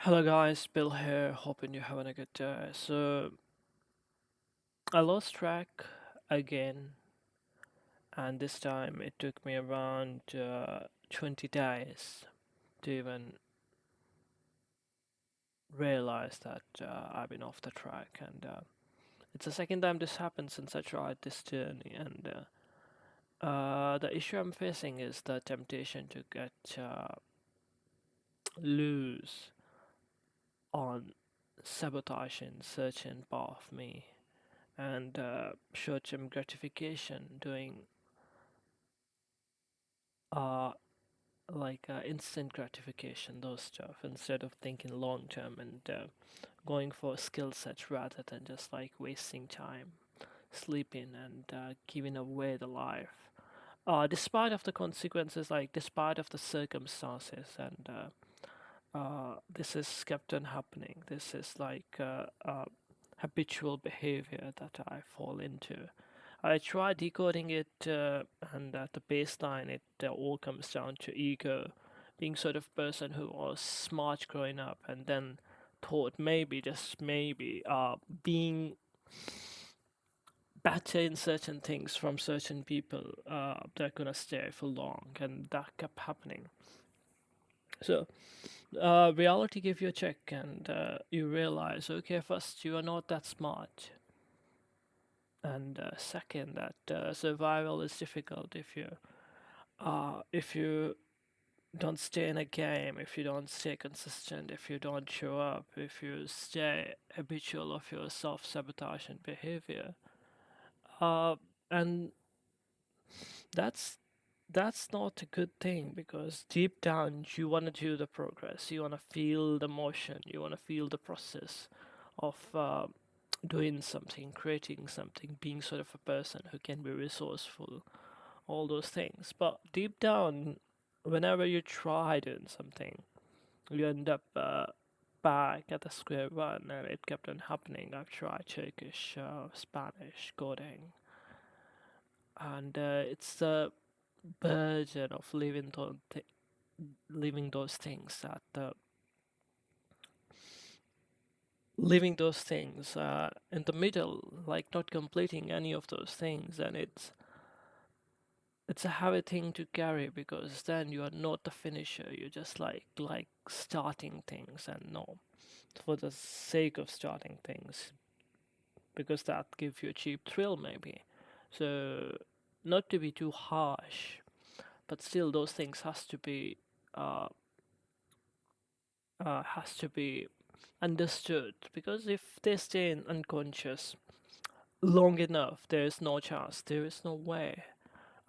Hello guys, Bill here. Hoping you're having a good day. So I lost track again, and this time it took me around 20 days to even realize that I've been off the track. And it's the second time this happened since I tried this journey. And the issue I'm facing is the temptation to get loose on sabotaging certain part of me and short-term gratification doing uh instant gratification, those stuff, instead of thinking long term and going for skill sets rather than just like wasting time sleeping and giving away the life despite of the consequences, like despite of the circumstances. And this is kept on happening. This is like habitual behavior that I fall into. I try decoding it, and at the baseline, it all comes down to ego, being sort of person who was smart growing up, and then thought maybe, just maybe, being better in certain things from certain people, they're gonna stay for long, and that kept happening. So, reality give you a check, and you realize, okay, first you are not that smart, and second that survival is difficult if you don't stay in a game, if you don't stay consistent, if you don't show up, if you stay habitual of your self-sabotage and behavior. Uh, and that's that's not a good thing, because deep down you want to do the progress, you want to feel the motion, you want to feel the process of doing something, creating something, being sort of a person who can be resourceful, all those things. But deep down, whenever you try doing something, you end up back at the square one, and it kept on happening. I've tried Turkish, Spanish, coding, and it's the burden of living those things that living those things in the middle, like not completing any of those things, and it's a heavy thing to carry, because then you are not the finisher. You're just like starting things, and no, for the sake of starting things, because that gives you a cheap thrill maybe. So not to be too harsh, but still those things uh, has to be understood, because if they stay in unconscious long enough, there is no chance, there is no way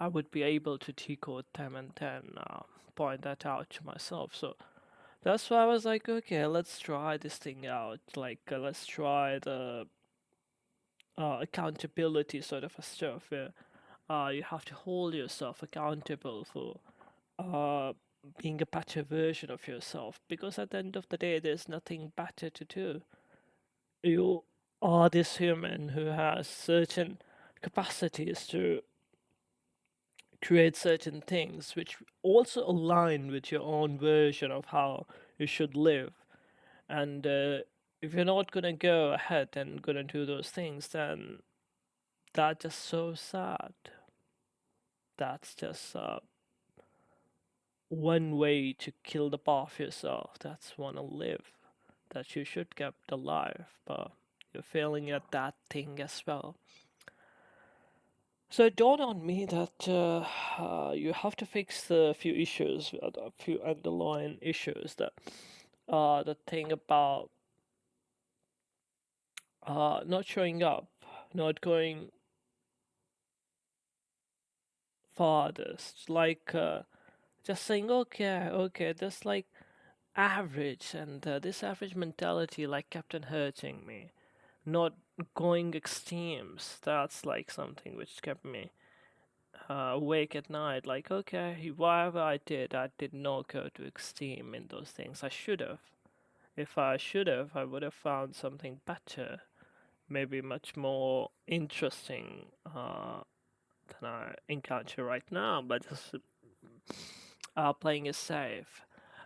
I would be able to decode them and then point that out to myself. So that's why I was like, okay, let's try this thing out. Like, let's try the accountability sort of a stuff where you have to hold yourself accountable for uh, being a better version of yourself. Because at the end of the day, there's nothing better to do. You are this human who has certain capacities to create certain things which also align with your own version of how you should live. And if you're not gonna go ahead and gonna do those things, then that's just so sad. That's just one way to kill the part of yourself that's wanna live, that you should keep alive, but you're failing at that thing as well. So it dawned on me that you have to fix a few issues, a few underlying issues. That the thing about not showing up, not going farthest, like just saying okay, okay, that's like average, and this average mentality like kept on hurting me. Not going extremes, that's like something which kept me awake at night. Like, okay, whatever I did not go to extreme in those things. I should have. If I should have, I would have found something better, maybe much more interesting than I encounter right now. But just playing it safe.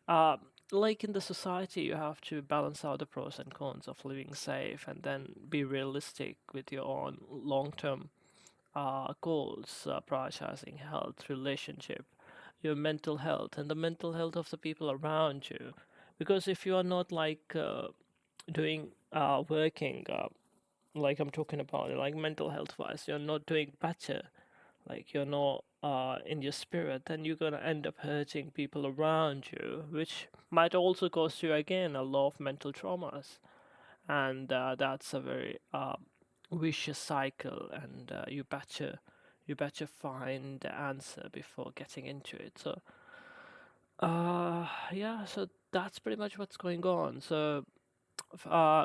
Uh, like in the society, you have to balance out the pros and cons of living safe and then be realistic with your own long-term goals, prioritizing health, relationship, your mental health, and the mental health of the people around you. Because if you are not like doing working, like I'm talking about, like mental health wise, you're not doing better, like you're not in your spirit, then you're gonna end up hurting people around you, which might also cause you again a lot of mental traumas, and that's a very vicious cycle, and you better find the answer before getting into it. So yeah, so that's pretty much what's going on. So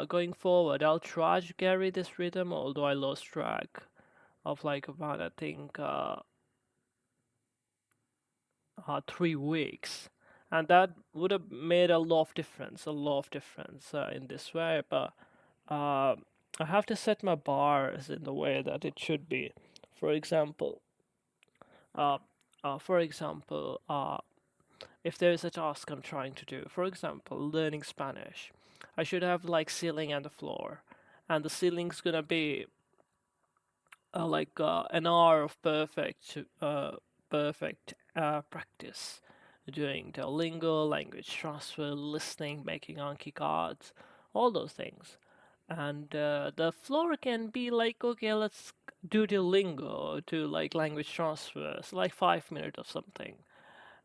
going forward, I'll try to carry this rhythm, although I lost track of like about I think 3 weeks, and that would have made a lot of difference in this way. But uh, I have to set my bars in the way that it should be. For example, uh, for example, if there is a task I'm trying to do, for example, learning Spanish, I should have like ceiling and the floor, and the ceiling's gonna be like an hour of perfect practice doing Duolingo, language transfer, listening, making Anki cards, all those things. And the floor can be like, okay, let's do Duolingo, do like language transfers, like 5 minutes or something.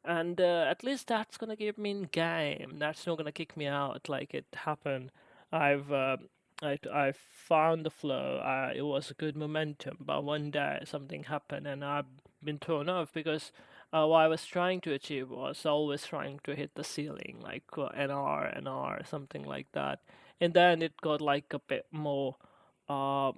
And at least that's gonna give me in game. That's not gonna kick me out like it happened. I've I found the flow. It was a good momentum, but one day something happened and I've been thrown off because what I was trying to achieve was always trying to hit the ceiling, like an hour, something like that. And then it got like uh,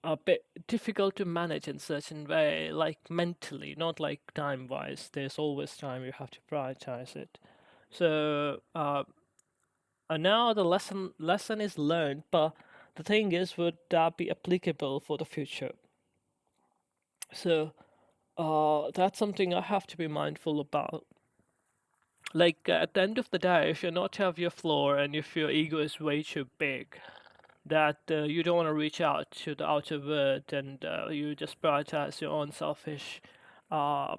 a bit difficult to manage in certain way, like mentally, not like time wise. There's always time, you have to prioritize it. So now the lesson is learned, but the thing is, would that be applicable for the future? So that's something I have to be mindful about. Like at the end of the day, if you not have your floor and if your ego is way too big, that you don't want to reach out to the outer world, and you just prioritize your own selfish uh,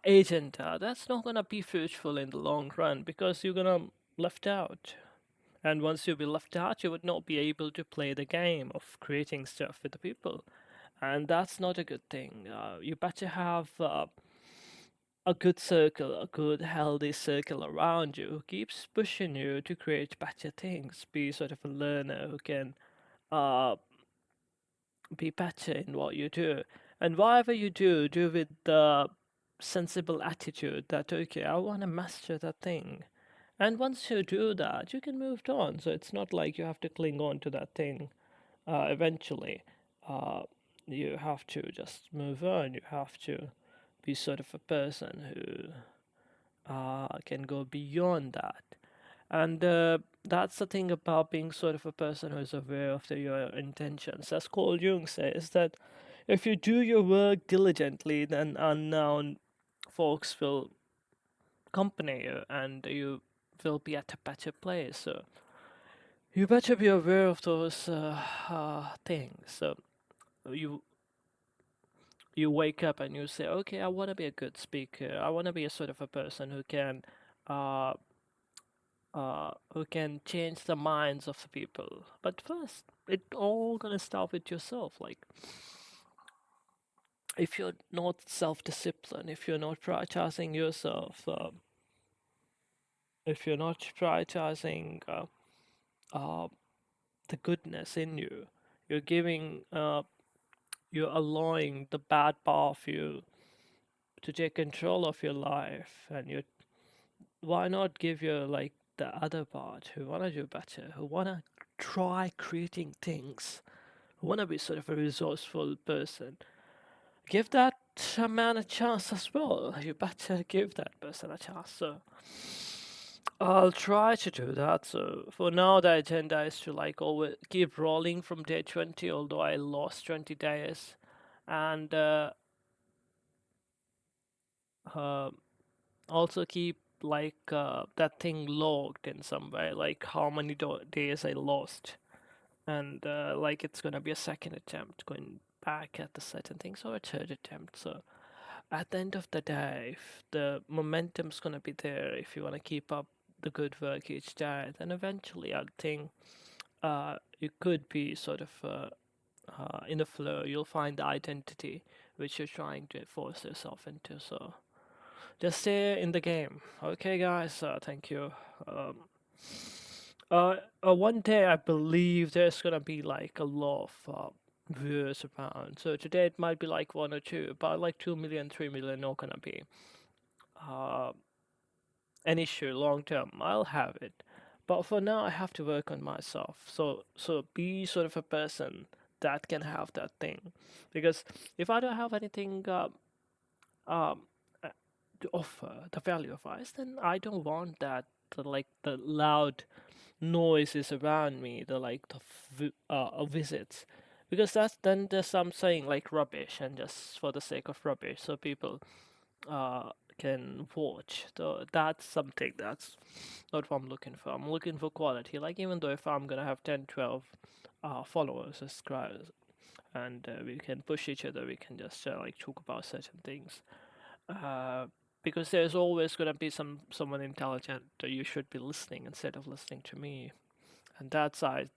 agenda, that's not gonna be fruitful in the long run because you're gonna left out. And once you be left out, you would not be able to play the game of creating stuff with the people, and that's not a good thing. You better have a good circle, a good healthy circle around you who keeps pushing you to create better things. Be sort of a learner who can uh, be better in what you do. And whatever you do, do with the sensible attitude that, okay, I want to master that thing. And once you do that, you can move on. So it's not like you have to cling on to that thing eventually. Uh, you have to just move on. You have to be sort of a person who can go beyond that. And that's the thing about being sort of a person who is aware of your intentions. As Carl Jung says, that if you do your work diligently, then unknown folks will accompany you and you will be at a better place. So you better be aware of those things. So you you wake up and you say, okay, I want to be a good speaker. I want to be a sort of a person uh, who can change the minds of the people. But first, it all gonna start with yourself. Like, if you're not self-disciplined, if you're not prioritizing yourself, if you're not prioritizing uh, the goodness in you, you're giving, you're allowing the bad part of you to take control of your life, and you why not give your like the other part who wanna do better, who wanna try creating things, want to be sort of a resourceful person, give that man a chance as well. You better give that person a chance. So I'll try to do that. So for now, the agenda is to like always keep rolling from day 20, although I lost 20 days. And uh, also keep like that thing logged in some way, like how many days I lost, and like it's gonna be a second attempt going back at the certain things, or a third attempt. So at the end of the day, if the momentum's gonna be there, if you wanna keep up the good work each day, then eventually I think you could be sort of in the flow. You'll find the identity which you're trying to force yourself into. So just stay in the game. Okay, guys. Thank you. Um, One day I believe there's gonna be like a lot of viewers around. So today it might be like one or two, but like 2 million, 3 million not gonna be uh, an issue long term. I'll have it, but for now I have to work on myself. So be sort of a person that can have that thing, because if I don't have anything um uh, to offer the value of ice, then I don't want that. Like the loud noises around me, the like the visits, because that's then there's some saying like rubbish and just for the sake of rubbish, so people uh can watch. So that's something that's not what I'm looking for. I'm looking for quality. Like even though if I'm gonna have 10, 12 followers, subscribers, and we can push each other, we can just like talk about certain things. Uh, because there's always gonna be someone intelligent that you should be listening instead of listening to me, and that's I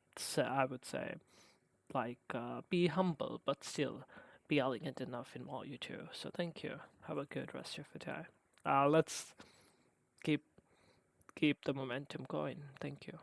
would say like be humble but still be elegant enough in what you do. So thank you. Have a good rest of your day. Let's keep keep the momentum going. Thank you.